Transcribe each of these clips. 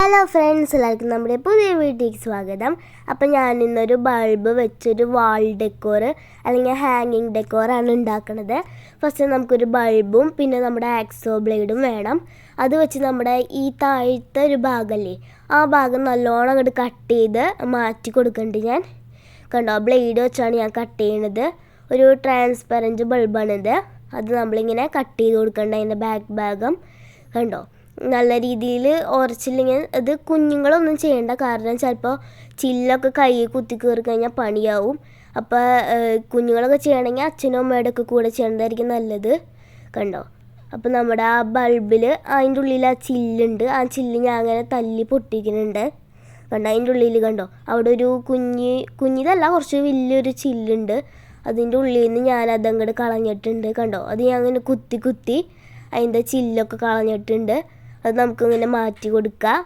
Hello friends, എല്ലാവർക്കും നമ്മുടെ പുതിയ വീഡിയോയ്ക്ക് സ്വാഗതം. അപ്പോൾ ഞാൻ ഇന്നൊരു ബൾബ് വെച്ചൊരു വാൾ ഡെക്കോർ അല്ലെങ്കിൽ ഹാങ്ങിങ് ഡെക്കോറാണ് ഉണ്ടാക്കുന്നത്. ഫസ്റ്റ് നമുക്കൊരു ബൾബും പിന്നെ നമ്മുടെ ആക്സോ ബ്ലേഡും വേണം. അത് വെച്ച് നമ്മുടെ ഈ താഴത്തെ ഒരു ഭാഗമല്ലേ, ആ ഭാഗം നല്ലോണം അങ്ങോട്ട് കട്ട് ചെയ്ത് മാറ്റി കൊടുക്കുന്നുണ്ട് ഞാൻ. കണ്ടോ, ബ്ലേഡ് വെച്ചാണ് ഞാൻ കട്ട് ചെയ്യണത്. ഒരു ട്രാൻസ്പെറൻറ്റ് ബൾബാണിത്. അത് നമ്മളിങ്ങനെ കട്ട് ചെയ്ത് കൊടുക്കേണ്ട അതിൻ്റെ ബാക്ക് ഭാഗം. കണ്ടോ, നല്ല രീതിയിൽ ഉറച്ചില്ലെങ്കിൽ അത് കുഞ്ഞുങ്ങളൊന്നും ചെയ്യേണ്ട, കാരണം ചിലപ്പോൾ ചില്ലൊക്കെ കൈ കുത്തി കയറി കഴിഞ്ഞാൽ പണിയാവും. അപ്പോൾ കുഞ്ഞുങ്ങളൊക്കെ ചെയ്യണമെങ്കിൽ അച്ഛനും അമ്മയുടെ ഒക്കെ കൂടെ ചെയ്യേണ്ടതായിരിക്കും നല്ലത്. കണ്ടോ, അപ്പോൾ നമ്മുടെ ആ ബൾബിൽ അതിൻ്റെ ഉള്ളിൽ ആ ചില്ലുണ്ട്. ആ ചില്ല് ഞാൻ അങ്ങനെ തല്ലി പൊട്ടിക്കുന്നുണ്ട്. കണ്ടോ, അതിൻ്റെ ഉള്ളിൽ കണ്ടോ, അവിടെ ഒരു കുഞ്ഞിതല്ല, കുറച്ച് വലിയൊരു ചില്ലുണ്ട്. അതിൻ്റെ ഉള്ളിൽ നിന്ന് ഞാനതങ്ങോട്ട് കളഞ്ഞിട്ടുണ്ട്. കണ്ടോ, അത് ഞാൻ അങ്ങനെ കുത്തി അതിൻ്റെ ചില്ലൊക്കെ കളഞ്ഞിട്ടുണ്ട്. അത് നമുക്കിങ്ങനെ മാറ്റി കൊടുക്കാം.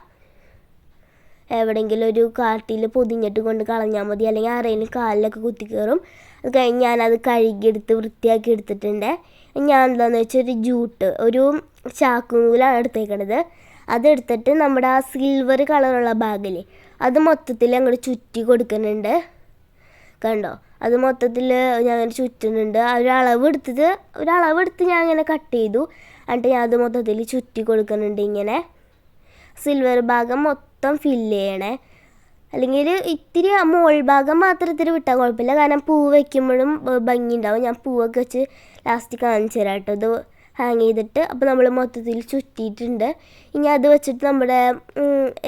എവിടെയെങ്കിലും ഒരു കാട്ടിൽ പൊതിഞ്ഞിട്ട് കൊണ്ട് കളഞ്ഞാൽ മതി, അല്ലെങ്കിൽ ആരെങ്കിലും കാലിലൊക്കെ കുത്തി കയറും. അത് കഴിഞ്ഞ് ഞാനത് കഴുകിയെടുത്ത് വൃത്തിയാക്കി എടുത്തിട്ടുണ്ട്. ഞാൻ എന്താണെന്ന് വെച്ചാൽ ഒരു ജൂട്ട്, ഒരു ചാക്കുനൂലാണ് എടുത്തേക്കണത്. അതെടുത്തിട്ട് നമ്മുടെ ആ സിൽവർ കളറുള്ള ബാഗിൽ അത് മൊത്തത്തിൽ അങ്ങോട്ട് ചുറ്റി കൊടുക്കുന്നുണ്ട്. കണ്ടോ, അത് മൊത്തത്തിൽ ഞാൻ അങ്ങനെ ചുറ്റുന്നുണ്ട്. ഒരളവെടുത്ത് ഞാൻ അങ്ങനെ കട്ട് ചെയ്തു. എന്നിട്ട് ഞാൻ അത് മൊത്തത്തിൽ ചുറ്റി കൊടുക്കുന്നുണ്ട്. ഇങ്ങനെ സിൽവർ ഭാഗം മൊത്തം ഫില്ല് ചെയ്യണേ, അല്ലെങ്കിൽ ഇത്തിരി മോൾ ഭാഗം മാത്രം ഇത്തിരി വിട്ടാൽ കുഴപ്പമില്ല, കാരണം പൂവ് വയ്ക്കുമ്പോഴും ഭംഗി ഉണ്ടാവും. ഞാൻ പൂവൊക്കെ വെച്ച് ലാസ്റ്റ് കാണിച്ചു തരാം കേട്ടോ. ഇത് ഹാങ് ചെയ്തിട്ട് അപ്പോൾ നമ്മൾ മൊത്തത്തിൽ ചുറ്റിയിട്ടുണ്ട്. ഇനി അത് വെച്ചിട്ട് നമ്മുടെ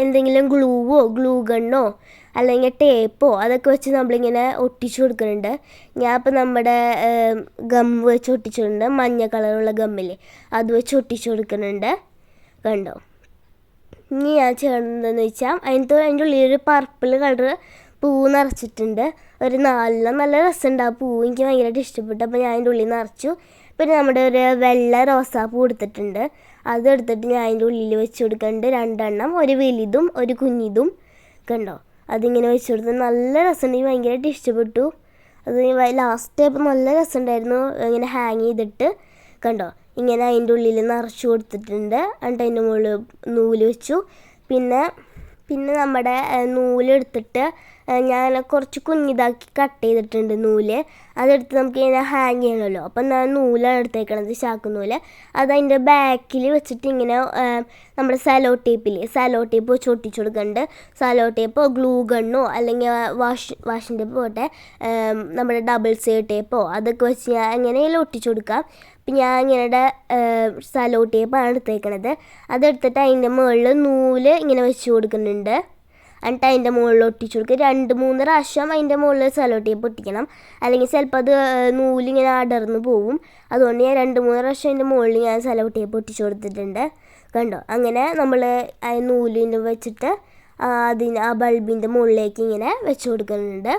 എന്തെങ്കിലും ഗ്ലൂ ഗണ്ണോ അല്ലെങ്കിൽ ടേപ്പോ അതൊക്കെ വെച്ച് നമ്മളിങ്ങനെ ഒട്ടിച്ചു കൊടുക്കുന്നുണ്ട്. ഞാൻ ഇപ്പോൾ നമ്മുടെ ഗം വെച്ച് ഒട്ടിച്ചിട്ടുണ്ട്, മഞ്ഞ കളറുള്ള ഗമ്മില്ലേ, അത് വെച്ച് ഒട്ടിച്ചു കൊടുക്കുന്നുണ്ട്. കണ്ടോ, ഇനി ഞാൻ ചെയ്യണമെന്ന് വെച്ചാൽ അതിൻ്റെ ഉള്ളിലൊരു പർപ്പിൾ കളർ പൂവ് നിറച്ചിട്ടുണ്ട്. ഒരു നല്ല രസമുണ്ട് ആ പൂവ്, എനിക്ക് ഭയങ്കരമായിട്ട് ഇഷ്ടപ്പെട്ടു. അപ്പോൾ ഞാൻ അതിൻ്റെ ഉള്ളിൽ നിറച്ചു. പിന്നെ നമ്മുടെ ഒരു വെള്ള റോസാപ്പൂ കൊടുത്തിട്ടുണ്ട്. അതെടുത്തിട്ട് ഞാൻ അതിൻ്റെ ഉള്ളിൽ വെച്ച് കൊടുക്കുന്നുണ്ട്, 2 എണ്ണം, ഒരു വലുതും ഒരു കുഞ്ഞിതും. കണ്ടോ, അതിങ്ങനെ വെച്ച് കൊടുത്ത് നല്ല രസമുണ്ട്, എനിക്ക് ഭയങ്കരമായിട്ട് ഇഷ്ടപ്പെട്ടു. അത് ലാസ്റ്റ് അപ്പോൾ നല്ല രസമുണ്ടായിരുന്നു ഇങ്ങനെ ഹാങ് ചെയ്തിട്ട്. കണ്ടോ, ഇങ്ങനെ അതിൻ്റെ ഉള്ളിൽ നിറച്ച് കൊടുത്തിട്ടുണ്ട്. എന്നിട്ട് അതിൻ്റെ മുകളിൽ നൂല് വെച്ചു. പിന്നെ നമ്മുടെ നൂലെടുത്തിട്ട് ഞാൻ കുറച്ച് കുഞ്ഞിതാക്കി കട്ട് ചെയ്തിട്ടുണ്ട് നൂല്. അതെടുത്ത് നമുക്ക് ഇങ്ങനെ ഹാങ് ചെയ്യണമല്ലോ. അപ്പം ഞാൻ നൂലാണ് എടുത്തേക്കണത്, ചാക്കുന്നൂല്. അതതിൻ്റെ ബാക്കിൽ വെച്ചിട്ട് ഇങ്ങനെ നമ്മുടെ സലോ ടേപ്പ് വെച്ച് ഒട്ടിച്ചു കൊടുക്കുന്നുണ്ട്. സലോ ടേപ്പോ ഗ്ലൂ ഗണ്ണോ അല്ലെങ്കിൽ വാഷിംഗ് ടേപ്പ് പോട്ടെ, നമ്മുടെ ഡബിൾ സൈഡ് ടേപ്പോ അതൊക്കെ വെച്ച് ഞാൻ എങ്ങനെയെങ്കിലും ഒട്ടിച്ചു കൊടുക്കാം. അപ്പം ഞാൻ ഇങ്ങനെ സലോ ടേപ്പാണ് എടുത്തേക്കണത്. അതെടുത്തിട്ട് അതിൻ്റെ മുകളിൽ നൂല് ഇങ്ങനെ വെച്ച് കൊടുക്കുന്നുണ്ട്. എന്നിട്ട് അതിൻ്റെ മുകളിൽ ഒട്ടിച്ചു കൊടുക്കുക. 2-3 പ്രാവശ്യം അതിൻ്റെ മുകളിൽ സലോ ടേപ്പ് ഒട്ടിക്കണം, അല്ലെങ്കിൽ ചിലപ്പോൾ അത് നൂലിങ്ങനെ അടർന്നു പോവും. അതുകൊണ്ട് ഞാൻ 2-3 പ്രാവശ്യം അതിൻ്റെ മുകളിൽ ഞാൻ സലോ ടേപ്പ് ഒട്ടിച്ചു കൊടുത്തിട്ടുണ്ട്. കണ്ടോ, അങ്ങനെ നമ്മൾ ആ നൂലിൻ്റെ വെച്ചിട്ട് ആ ബൾബിൻ്റെ മുകളിലേക്ക് ഇങ്ങനെ വെച്ച് കൊടുക്കുന്നുണ്ട്.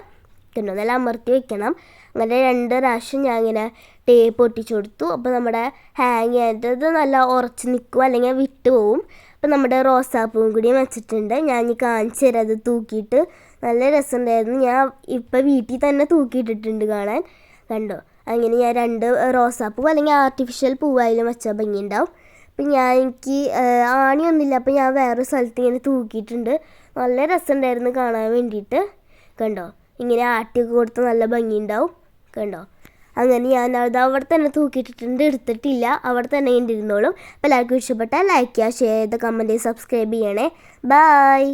കണ്ടോ, നല്ല അമർത്തി വെക്കണം. അങ്ങനെ 2 പ്രാവശ്യം ഞാൻ ഇങ്ങനെ ടേപ്പ് ഒട്ടിച്ചു കൊടുത്തു. അപ്പോൾ നമ്മുടെ ഹാങ് ചെയ്തത് നല്ല ഉറച്ച് നിൽക്കും, അല്ലെങ്കിൽ വിട്ട് പോവും. അപ്പോൾ നമ്മുടെ റോസാപ്പൂവും കൂടി വെച്ചിട്ടുണ്ട്. ഞാൻ കാണിച്ചു തരാം അത് തൂക്കിയിട്ട്. നല്ല രസമുണ്ടായിരുന്നു. ഞാൻ ഇപ്പോൾ വീട്ടിൽ തന്നെ തൂക്കിയിട്ടിട്ടുണ്ട് കാണാൻ. കണ്ടോ, അങ്ങനെ ഞാൻ 2 റോസാപ്പൂ അല്ലെങ്കിൽ ആർട്ടിഫിഷ്യൽ പൂവായാലും വെച്ചാൽ ഭംഗിയുണ്ടാവും. അപ്പം എനിക്ക് ആണിയൊന്നുമില്ല, അപ്പോൾ ഞാൻ വേറെ സ്ഥലത്ത് ഇങ്ങനെ തൂക്കിയിട്ടുണ്ട്. നല്ല രസമുണ്ടായിരുന്നു കാണാൻ വേണ്ടിയിട്ട്. കണ്ടോ, ഇങ്ങനെ ആട്ടിയൊക്കെ കൊടുത്ത് നല്ല ഭംഗിയുണ്ടാവും. കണ്ടോ, അങ്ങനെ ഞാൻ അത് അവിടെ തന്നെ തൂക്കിയിട്ടിട്ടുണ്ട്, എടുത്തിട്ടില്ല, അവിടെ തന്നെ ഇരുന്നോളും. അപ്പോൾ എല്ലാവർക്കും ഇഷ്ടപ്പെട്ടാൽ ലൈക്ക് ചെയ്യുക, ഷെയർ ചെയ്ത് കമൻറ്റ് ചെയ്ത് സബ്സ്ക്രൈബ് ചെയ്യണേ. ബൈ.